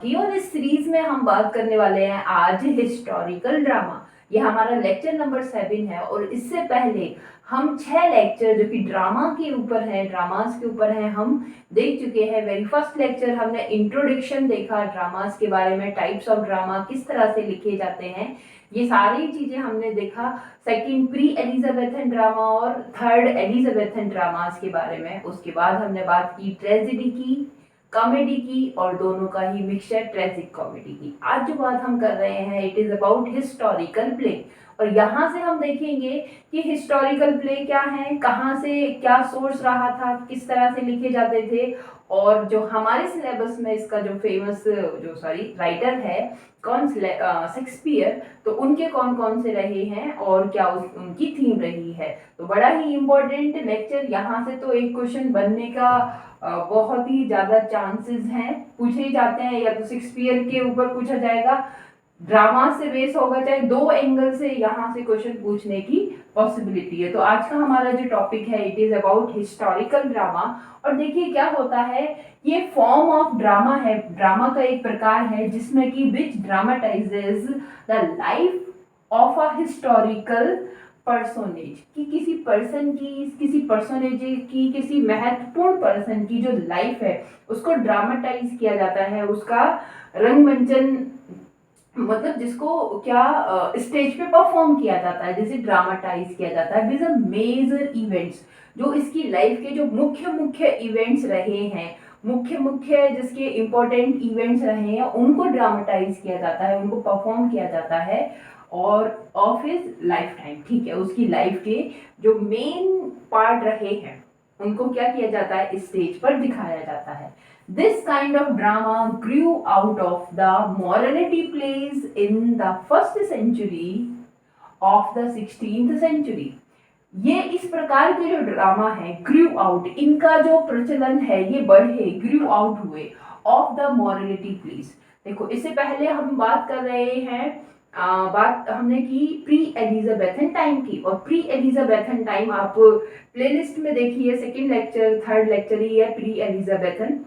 और इस सीरीज में हम बात करने वाले हैं आज हिस्टोरिकल ड्रामा। ये हमारा लेक्चर नंबर 7 है और इससे पहले हम 6 लेक्चर जो कि ड्रामा के ऊपर है, ड्रामास के ऊपर है, हम देख चुके हैं। वेरी फर्स्ट लेक्चर हमने इंट्रोडक्शन देखा ड्रामास के बारे में, टाइप्स ऑफ ड्रामा किस तरह से लिखे जाते हैं, ये सारी चीजें हमने देखा। सेकंड प्री एलिजाबेथन ड्रामा और थर्ड एलिजाबेथन ड्रामास के बारे में। उसके बाद हमने बात की ट्रेजेडी की, कॉमेडी की और दोनों का ही मिक्सचर ट्रेजिक कॉमेडी की। आज जो बात हम कर रहे हैं it is about historical play, और यहाँ से हम देखेंगे कि हिस्टोरिकल प्ले क्या है, कहाँ से क्या सोर्स रहा था, किस तरह से लिखे जाते थे, और जो हमारे सिलेबस में इसका जो फेमस राइटर है कौन, शेक्सपियर, तो उनके कौन कौन से रहे हैं और क्या उनकी थीम रही है। तो बड़ा ही इम्पोर्टेंट लेक्चर, यहाँ से तो एक क्वेश्चन बनने का बहुत ही ज़्यादा चांसेस हैं, पूछे ही जाते हैं। या तो शेक्सपियर के ऊपर पूछा जाएगा, ड्रामा से बेस होगा, चाहे दो एंगल से यहाँ से क्वेश्चन पूछने की पॉसिबिलिटी है। तो आज का हमारा जो टॉपिक है it is about historical drama. और देखिए क्या होता है, ये फॉर्म ऑफ ड्रामा है, ड्रामा का एक प्रकार है जिसमें कि which dramatizes the life of a historical personage, कि किसी पर्सन की, किसी पर्सोनेज की, किसी महत्वपूर्ण पर्सन की जो लाइफ है उसको ड्रामाटाइज किया जाता है, उसका रंगमंचन, मतलब जिसको क्या स्टेज पे परफॉर्म किया जाता है, जिसे ड्रामाटाइज किया जाता है। दिस आर मेजर इवेंट्स, जो इसकी लाइफ के जो मुख्य मुख्य इवेंट्स रहे हैं, मुख्य मुख्य जिसके इम्पोर्टेंट इवेंट्स रहे हैं उनको ड्रामाटाइज किया जाता है, उनको परफॉर्म किया जाता है, और ऑफ हिज लाइफ टाइम, ठीक है, उसकी लाइफ के जो मेन पार्ट रहे हैं उनको क्या किया जाता है, स्टेज पर दिखाया जाता है। This kind of drama grew out of the morality plays in the first century of the 16th century. ये इस प्रकार के जो ड्रामा है ग्रू आउट, इनका जो प्रचलन है ये बढ़े, ग्रू आउट हुए ऑफ द मॉरलिटी प्लेस। देखो इससे पहले हम बात कर रहे हैं, बात हमने की प्री एलिजाबेथन टाइम की, और प्री एलिजाबेथन टाइम आप प्लेलिस्ट में देखिए, सेकंड लेक्चर थर्ड लेक्चर ही है प्री एलिजाबेथन।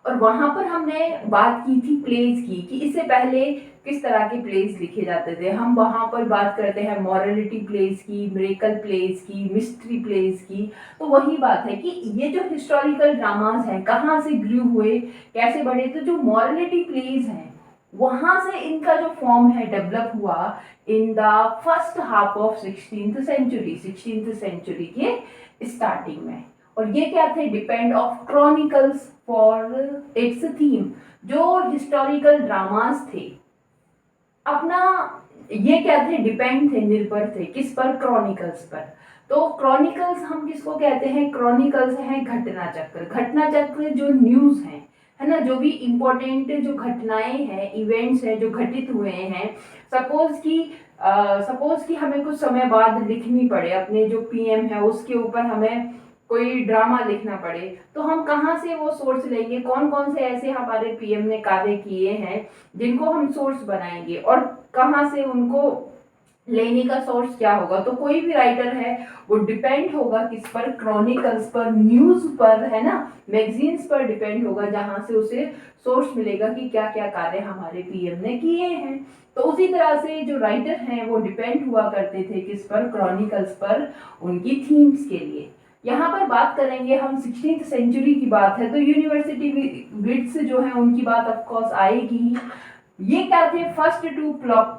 और वहां पर हमने बात की थी प्लेज की, कि इससे पहले किस तरह के प्लेज लिखे जाते थे। हम वहां पर बात करते हैं मॉरलिटी प्लेज की, मिरेकल प्लेज की, मिस्ट्री प्लेज की। तो वही बात है कि ये जो हिस्टोरिकल ड्रामास हैं कहाँ से ग्रू हुए, कैसे बढ़े, तो जो मॉरलिटी प्लेज हैं वहां से इनका जो फॉर्म है डेवलप हुआ in the first half of 16th century के स्टार्टिंग में। और ये क्या थे, depend of chronicles for its theme. जो हिस्टोरिकल ड्रामास थे अपना, ये क्या थे, डिपेंड थे, निर्भर थे किस पर, क्रॉनिकल्स पर। तो क्रॉनिकल्स हम किसको कहते हैं, क्रॉनिकल्स हैं घटना चक्र। घटना चक्र जो न्यूज है ना, जो भी इम्पोर्टेंट जो घटनाएं हैं, इवेंट्स हैं जो घटित हुए हैं, सपोज कि हमें कुछ समय बाद लिखनी पड़े, अपने जो पीएम है उसके ऊपर हमें कोई ड्रामा लिखना पड़े, तो हम कहाँ से वो सोर्स लेंगे, कौन कौन से ऐसे हमारे पीएम ने कार्य किए हैं जिनको हम सोर्स बनाएंगे, और कहाँ से उनको लेने का सोर्स क्या होगा। तो कोई भी राइटर है वो डिपेंड होगा किस पर, क्रॉनिकल्स पर, न्यूज पर, है ना, मैगजीन्स पर डिपेंड होगा, जहां से उसे सोर्स मिलेगा कि क्या क्या कार्य हमारे पीएम ने किए हैं। तो उसी तरह से जो राइटर हैं वो डिपेंड हुआ करते थे किस पर, क्रॉनिकल्स पर, उनकी थीम्स के लिए। यहाँ पर बात करेंगे हम 16th सेंचुरी की बात है तो यूनिवर्सिटी विट्स जो है उनकी बात ऑफ कोर्स आएगी। ये क्या थे, first to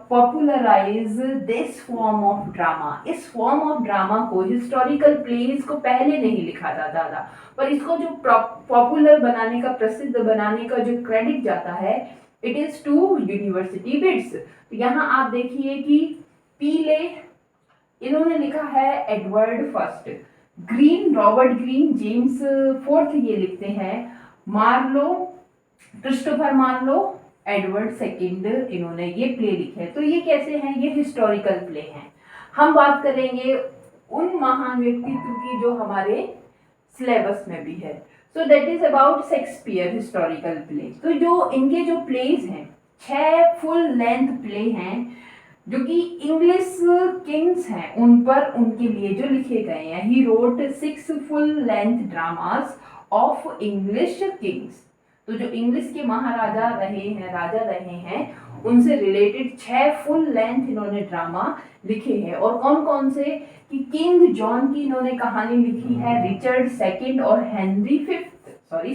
popularise this form of drama. इस फॉर्म ऑफ ड्रामा को, हिस्टोरिकल प्लेस को पहले नहीं लिखा जाता था, पर इसको जो पॉपुलर बनाने का, प्रसिद्ध बनाने का जो क्रेडिट जाता है it is to University Wits. तो यहाँ आप देखिए कि पीले इन्होंने लिखा है Edward first, Greene Robert Greene, James fourth ये लिखते हैं, Marlowe Christopher Marlowe, Edward second, इन्होंने ये प्ले लिखे हैं। तो ये कैसे हैं, ये हिस्टोरिकल प्ले हैं। हम बात करेंगे उन महान व्यक्तित्व की जो हमारे सिलेबस में भी है। So that is about Shakespeare historical play. तो जो इनके जो प्लेज हैं 6 फुल लेंथ प्ले हैं जो कि इंग्लिश किंग्स हैं उन पर, उनके लिए जो लिखे गए हैं। He wrote 6 full length dramas of English Kings. तो जो इंग्लिश के महाराजा रहे हैं, राजा रहे हैं, उनसे रिलेटेड 6 फुल लेंथ इन्होंने ड्रामा लिखे हैं। और कौन कौन से, कि किंग जॉन की इन्होंने कहानी लिखी है, रिचर्ड सेकंड और हेनरी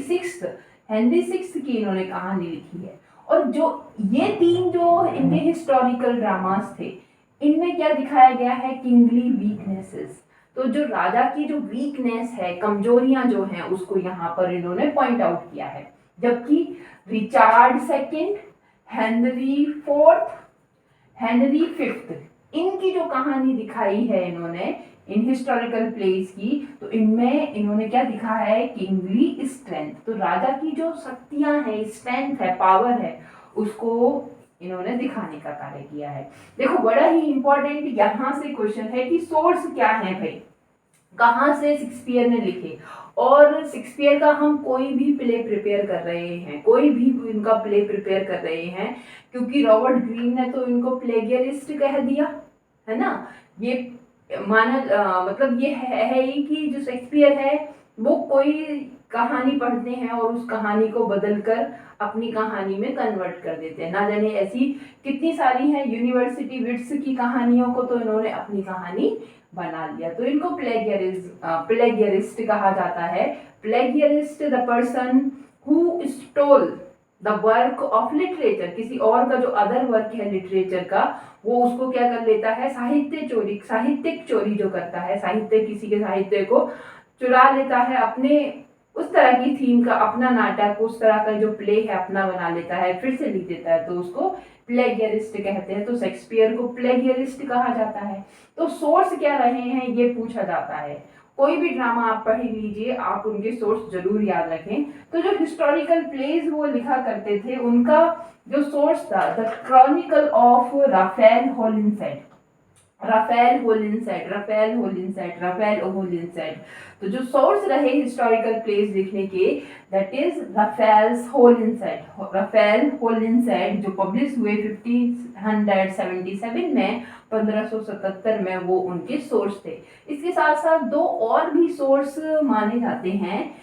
सिक्स्थ की इन्होंने कहानी लिखी है। और जो ये 3 जो इनके हिस्टोरिकल ड्रामास थे, इनमें क्या दिखाया गया है, किंगली वीकनेसेस। तो जो राजा की जो वीकनेस है, कमजोरियां जो हैं, उसको यहाँ पर इन्होंने पॉइंट आउट किया है। जबकि Richard second, Henry fourth, Henry fifth, इनकी जो कहानी दिखाई है इन्होंने इन हिस्टोरिकल प्लेस की, तो इनमें इन्होंने क्या दिखा है, किंगली स्ट्रेंथ। तो राजा की जो शक्तियां हैं, स्ट्रेंथ है, पावर है, उसको इन्होंने दिखाने का कार्य किया है। देखो बड़ा ही इंपॉर्टेंट यहाँ से क्वेश्चन है कि सोर्स क्या है भाई, कहाँ से शेक्सपियर ने लिखे। और शेक्सपियर का हम कोई भी प्ले प्रिपेयर कर रहे हैं, कोई भी इनका प्ले प्रिपेयर कर रहे हैं, क्योंकि रॉबर्ट ग्रीन ने तो इनको प्लेगियरिस्ट कह दिया है ना। ये मतलब ये है ही कि जो शेक्सपियर है वो कोई कहानी पढ़ते हैं और उस कहानी को बदलकर अपनी कहानी में कन्वर्ट कर देते हैं। ना जाने ऐसी कितनी सारी हैं यूनिवर्सिटी विट्स की कहानियों को तो इन्होंने अपनी कहानी बना लिया। तो इनको प्लेगियरिस्ट कहा जाता है। Plagiarist the person who stole the work of literature, किसी और का जो अदर वर्क है लिटरेचर का, वो उसको क्या कर लेता है, साहित्यिक चोरी जो करता है, किसी के साहित्य को चुरा लेता है, अपने उस तरह की थीम का अपना नाटक, उस तरह का जो प्ले है अपना बना लेता है, फिर से लिख देता है, तो उसको प्लेगियरिस्ट कहते हैं। तो शेक्सपियर को प्लेगियरिस्ट कहा जाता है। तो सोर्स क्या रहे हैं ये पूछा जाता है। कोई भी ड्रामा आप पढ़ लीजिए, आप उनके सोर्स जरूर याद रखें। तो जो हिस्टोरिकल प्लेज वो लिखा करते थे, उनका जो सोर्स था, द क्रॉनिकल ऑफ राफेल होलिनसेट। तो जो सोर्स रहे हिस्टोरिकल प्लेस लिखने के, दैट इज राफेल होलिनसेट, जो पब्लिश हुए 1577 में, 1577 में, वो उनके सोर्स थे। इसके साथ साथ 2 और भी सोर्स माने जाते हैं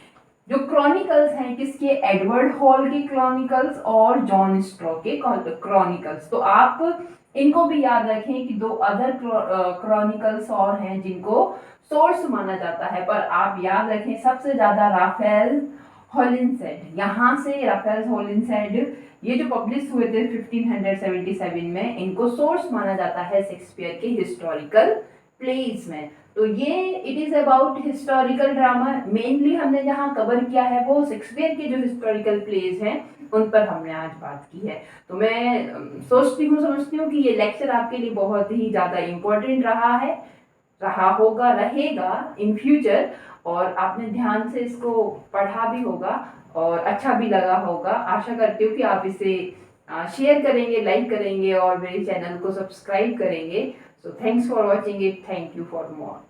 जो क्रॉनिकल्स हैं, किसके, एडवर्ड हॉल के क्रॉनिकल्स और जॉन स्ट्रॉ के क्रॉनिकल्स। तो आप इनको भी याद रखें कि 2 अदर क्रॉनिकल्स और हैं जिनको सोर्स माना जाता है। पर आप याद रखें सबसे ज्यादा राफेल होलिनसेट, यहाँ से राफेल होलिनसेट, ये जो पब्लिश हुए थे 1577 में, इनको सोर्स माना जाता है शेक्सपियर के हिस्टोरिकल प्लेस में। तो ये it is about historical drama. Mainly हमने जहाँ कवर किया है वो शेक्सपियर के जो हिस्टोरिकल प्लेस हैं उन पर हमने आज बात की है। तो मैं समझती हूँ कि ये लेक्चर आपके लिए बहुत ही ज़्यादा इम्पोर्टेंट रहेगा इन फ्यूचर, और आपने ध्यान से इसको पढ़ा भी होगा और अच्छा भी लगा होगा। आशा करती हूँ कि आप इसे शेयर करेंगे, लाइक करेंगे और मेरे चैनल को सब्सक्राइब करेंगे। So thanks for watching it. Thank you for more.